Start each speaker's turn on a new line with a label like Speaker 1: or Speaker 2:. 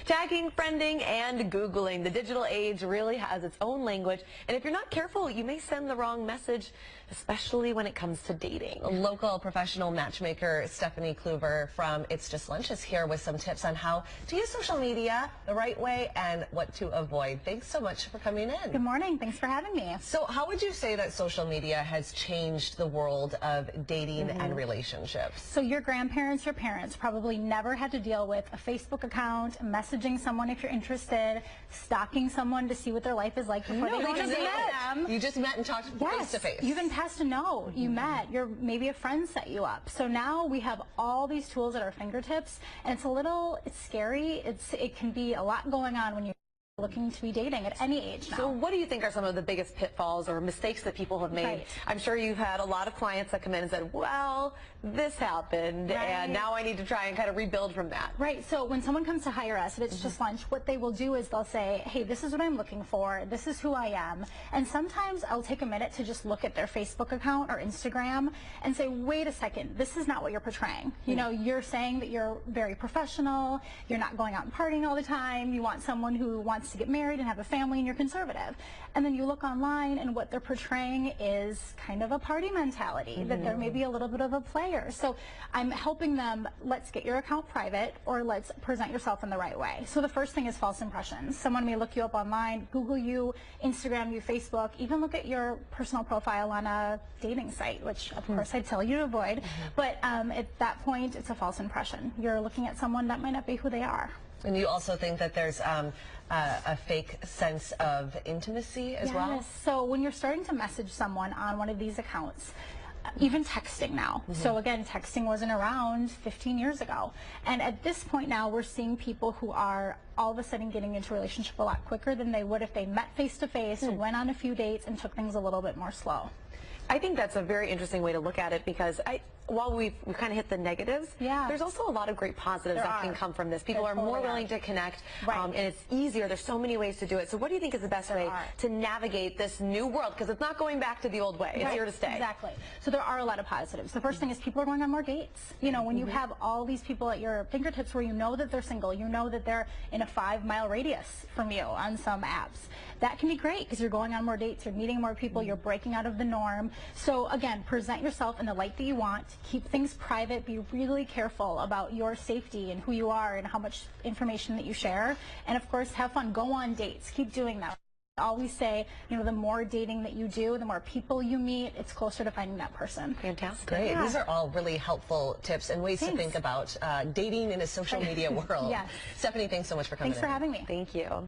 Speaker 1: Tagging, friending, and Googling. The digital age really has its own language, and if you're not careful, you may send the wrong message, especially when it comes to dating.
Speaker 2: Local professional matchmaker Stephanie Kluver from It's Just Lunch is here with some tips on how to use social media the right way and what to avoid. Thanks so much for coming in.
Speaker 3: Good morning. Thanks for having me.
Speaker 2: So how would you say that social media has changed the world of dating and relationships?
Speaker 3: So your grandparents, your parents probably never had to deal with a Facebook account, messaging someone if you're interested, stalking someone to see what their life is like before they go to date them.
Speaker 2: You just met and talked face to face.
Speaker 3: You even passed a note. You met. Maybe a friend set you up. So now we have all these tools at our fingertips, and it's scary. It can be a lot going on when you're looking to be dating at any age now.
Speaker 1: So what do you think are some of the biggest pitfalls or mistakes that people have made?
Speaker 3: Right.
Speaker 1: I'm sure you've had a lot of clients that come in and said, well, this happened, and now I need to try and kind of rebuild from that.
Speaker 3: Right. So when someone comes to hire us, and It's Just Lunch, what they will do is they'll say, hey, this is what I'm looking for. This is who I am. And sometimes I'll take a minute to just look at their Facebook account or Instagram and say, wait a second, this is not what you're portraying. You know, you're saying that you're very professional. You're not going out and partying all the time. You want someone who wants to get married and have a family, and you're conservative. And then you look online, and what they're portraying is kind of a party mentality, that they're maybe a little bit of a player. So I'm helping them, let's get your account private, or let's present yourself in the right way. So the first thing is false impressions. Someone may look you up online, Google you, Instagram you, Facebook, even look at your personal profile on a dating site, which of course I tell you to avoid. But at that point, it's a false impression. You're looking at someone that might not be who they are.
Speaker 2: And you also think that there's a fake sense of intimacy as well?
Speaker 3: Yes. So when you're starting to message someone on one of these accounts, even texting now. So again, texting wasn't around 15 years ago. And at this point now, we're seeing people who are all of a sudden getting into a relationship a lot quicker than they would if they met face to face, went on a few dates, and took things a little bit more slow.
Speaker 1: I think that's a very interesting way to look at it, because while we've kind of hit the negatives, there's also a lot of great positives that can come from this. People are more willing to connect, and it's easier. There's so many ways to do it. So what do you think is the best way to navigate this new world? Because it's not going back to the old way. It's here to stay.
Speaker 3: Exactly. So there are a lot of positives. The first thing is people are going on more dates. You know, when you have all these people at your fingertips where you know that they're single, you know that they're in a 5-mile radius from you on some apps, that can be great because you're going on more dates, you're meeting more people, you're breaking out of the norm. So again, present yourself in the light that you want. Keep things private. Be really careful about your safety and who you are and how much information that you share. And of course, have fun. Go on dates. Keep doing that. I always say, you know, the more dating that you do, the more people you meet, it's closer to finding that person.
Speaker 1: Fantastic.
Speaker 2: Great. Yeah. These are all really helpful tips and ways to think about dating in a social media world.
Speaker 3: Yes.
Speaker 2: Stephanie, thanks so much for coming in.
Speaker 3: Thanks for having me.
Speaker 1: Thank you.